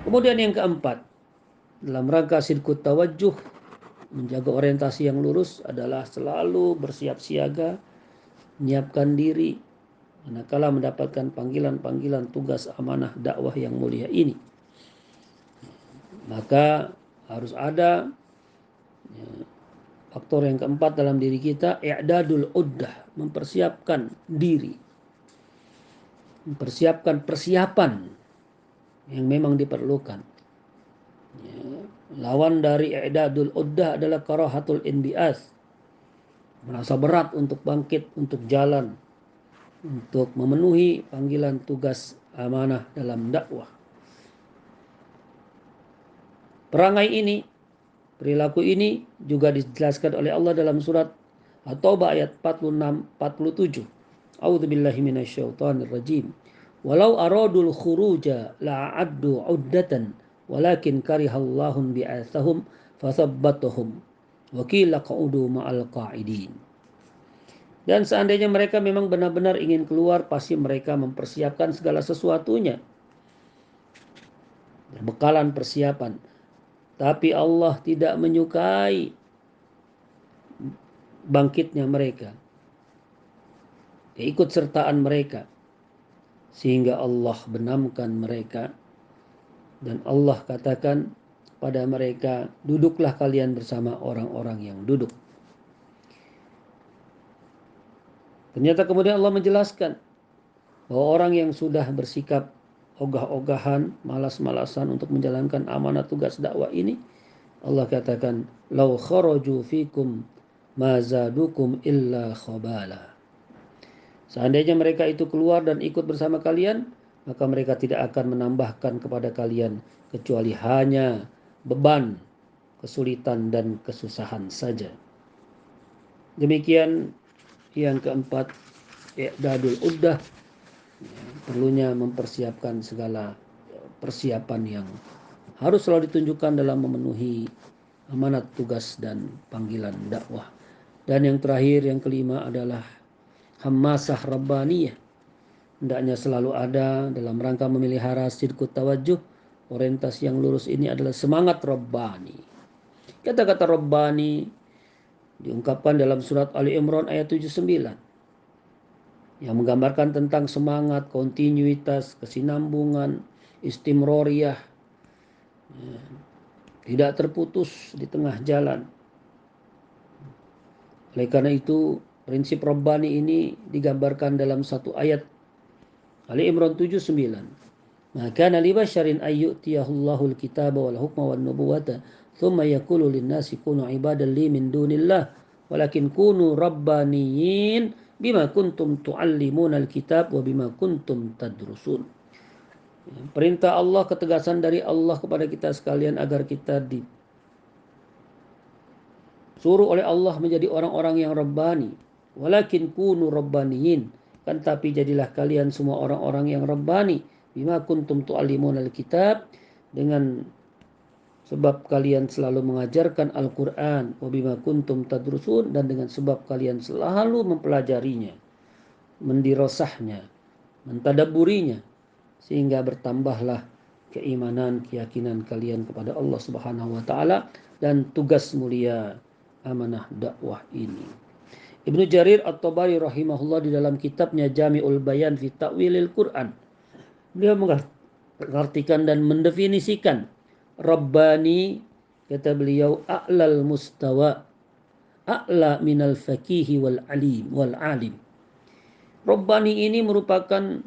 Kemudian yang keempat, dalam rangka sidqut tawajjuh, menjaga orientasi yang lurus adalah selalu bersiap siaga, menyiapkan diri manakala mendapatkan panggilan-panggilan tugas amanah dakwah yang mulia ini. Maka harus ada faktor yang keempat dalam diri kita, i'dadul uddah, mempersiapkan diri, mempersiapkan persiapan yang memang diperlukan. Lawan dari i'dadul uddah adalah karahatul inbias, merasa berat untuk bangkit, untuk jalan, untuk memenuhi panggilan tugas amanah dalam dakwah. Perangai ini, perilaku ini juga dijelaskan oleh Allah dalam surat At-Taubah ayat 46-47. A'udzubillahi minasyaitonir rajim. Walau aradul khuruja la'addu 'uddatan walakin karihallahum bi'atsahum fathabbatahum wa qila qa'udu ma'al qa'idin. Dan seandainya mereka memang benar-benar ingin keluar, pasti mereka mempersiapkan segala sesuatunya. Berbekalan persiapan. Tapi Allah tidak menyukai bangkitnya mereka, keikutsertaan mereka, sehingga Allah benamkan mereka. Dan Allah katakan pada mereka, duduklah kalian bersama orang-orang yang duduk. Ternyata kemudian Allah menjelaskan bahwa orang yang sudah bersikap ogah-ogahan, malas-malasan untuk menjalankan amanah tugas dakwah ini, Allah katakan, "Lau kharaju fikum ma zadukum illa khabala." Seandainya mereka itu keluar dan ikut bersama kalian, maka mereka tidak akan menambahkan kepada kalian kecuali hanya beban, kesulitan dan kesusahan saja. Demikian yang keempat, i'dadul uddah, perlunya mempersiapkan segala persiapan yang harus selalu ditunjukkan dalam memenuhi amanat tugas dan panggilan dakwah. Dan yang terakhir, yang kelima adalah hammasah rabbaniyah. Hendaknya selalu ada dalam rangka memelihara sidqut tawajjuh. Orientasi yang lurus ini adalah semangat rabbani. Kata-kata rabbani diungkapkan dalam surat Ali Imran ayat 79 yang menggambarkan tentang semangat, kontinuitas, kesinambungan, istimroriyah, tidak terputus di tengah jalan. Oleh karena itu, prinsip Rabbani ini digambarkan dalam satu ayat Ali Imran 79. Maka li basyarin ayyutiyahullahu al-kitaba wal hukma wan nubuwata thumma yaqulu lin-nasi kunu ibadan li min dunillah walakin kunu rabbaniyin bima kuntum tuallimuna al-kitab wa bima kuntum tadrusun. Perintah Allah, ketegasan dari Allah kepada kita sekalian agar kita disuruh oleh Allah menjadi orang-orang yang rabbani. Walakin kunu rabbaniyin, kan tapi jadilah kalian semua orang-orang yang rabbani. Bima kuntum tu'allimun al-kitab, dengan sebab kalian selalu mengajarkan Al-Quran. Wa bima kuntum tadrusun, dan dengan sebab kalian selalu mempelajarinya, mendirosahnya, mentadaburinya, sehingga bertambahlah keimanan, keyakinan kalian kepada Allah Subhanahu wa taala dan tugas mulia amanah dakwah ini. Ibnu Jarir At-Tabari rahimahullah di dalam kitabnya Jami'ul Bayan fi Ta'wilil Quran, beliau mengartikan dan mendefinisikan Rabbani, kata beliau, a'lal mustawa, a'la minal faqihi wal alim. Rabbani ini merupakan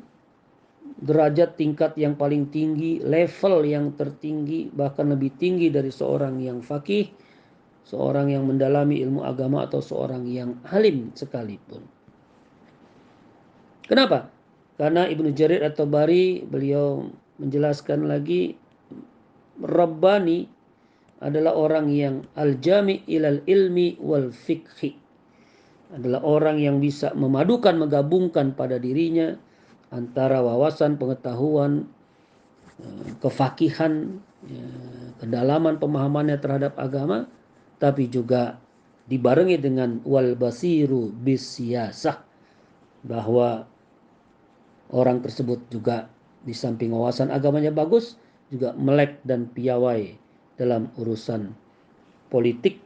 derajat tingkat yang paling tinggi, level yang tertinggi, bahkan lebih tinggi dari seorang yang faqih, seorang yang mendalami ilmu agama, atau seorang yang alim sekalipun. Kenapa? Karena Ibnu Jarir At-Tabari beliau menjelaskan lagi, Rabbani adalah orang yang al-jami' ilal ilmi wal fiqhi, adalah orang yang bisa memadukan, menggabungkan pada dirinya antara wawasan, pengetahuan, kefakihan, kedalaman pemahamannya terhadap agama, tapi juga dibarengi dengan wal basiru bis siyasah, bahwa orang tersebut juga di samping wawasan agamanya bagus, juga melek dan piawai dalam urusan politik.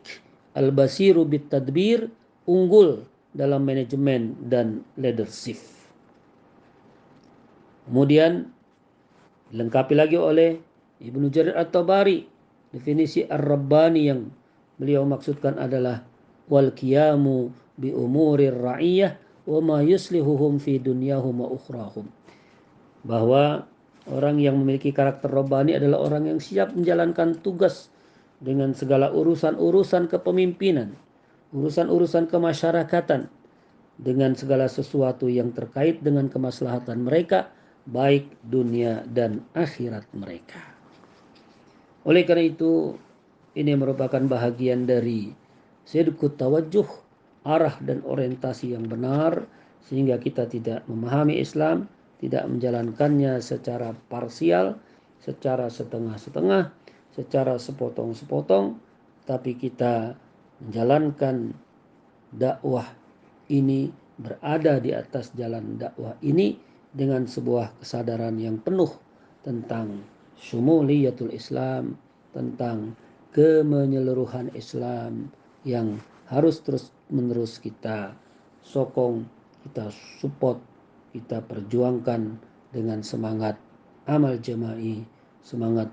Al-basiru bit tadbir, unggul dalam manajemen dan leadership. Kemudian dilengkapi lagi oleh Ibnu Jarir At-Tabari, definisi ar-rabbani yang beliau maksudkan adalah wal qiyamu bi umurir ra'iyah wa ma yuslihuhum fi dunyahum wa ukhrahum. Bahwa orang yang memiliki karakter rabbani adalah orang yang siap menjalankan tugas dengan segala urusan-urusan kepemimpinan, urusan-urusan kemasyarakatan, dengan segala sesuatu yang terkait dengan kemaslahatan mereka, baik dunia dan akhirat mereka. Oleh karena itu, ini merupakan bahagian dari sidqut tawajjuh, arah dan orientasi yang benar, sehingga kita tidak memahami Islam, tidak menjalankannya secara parsial, secara setengah-setengah, secara sepotong-sepotong, tapi kita menjalankan dakwah ini, berada di atas jalan dakwah ini dengan sebuah kesadaran yang penuh tentang syumuliyatul Islam, tentang kemenyeluruhan Islam yang harus terus-menerus kita sokong, kita support, kita perjuangkan dengan semangat amal jama'i, semangat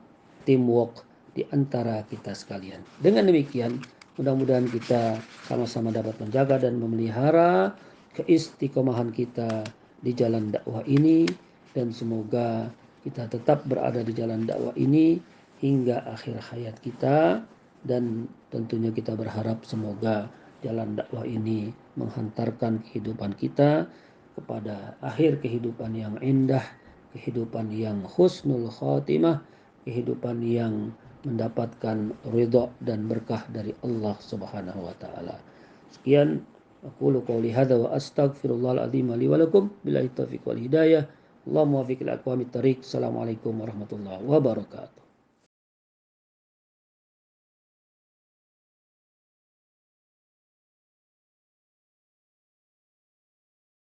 teamwork di antara kita sekalian. Dengan demikian, mudah-mudahan kita sama-sama dapat menjaga dan memelihara keistiqomahan kita di jalan dakwah ini, dan semoga kita tetap berada di jalan dakwah ini hingga akhir hayat kita, dan tentunya kita berharap semoga jalan dakwah ini menghantarkan kehidupan kita kepada akhir kehidupan yang indah, kehidupan yang husnul khatimah, kehidupan yang mendapatkan ridha dan berkah dari Allah Subhanahu wa taala. Sekian aqulu qouli hadza wa astaghfirullahal azim li wa lakum billahi taufiq wal hidayah. Allahumma waffiq lil aqwamit thariq. Assalamualaikum warahmatullahi wabarakatuh.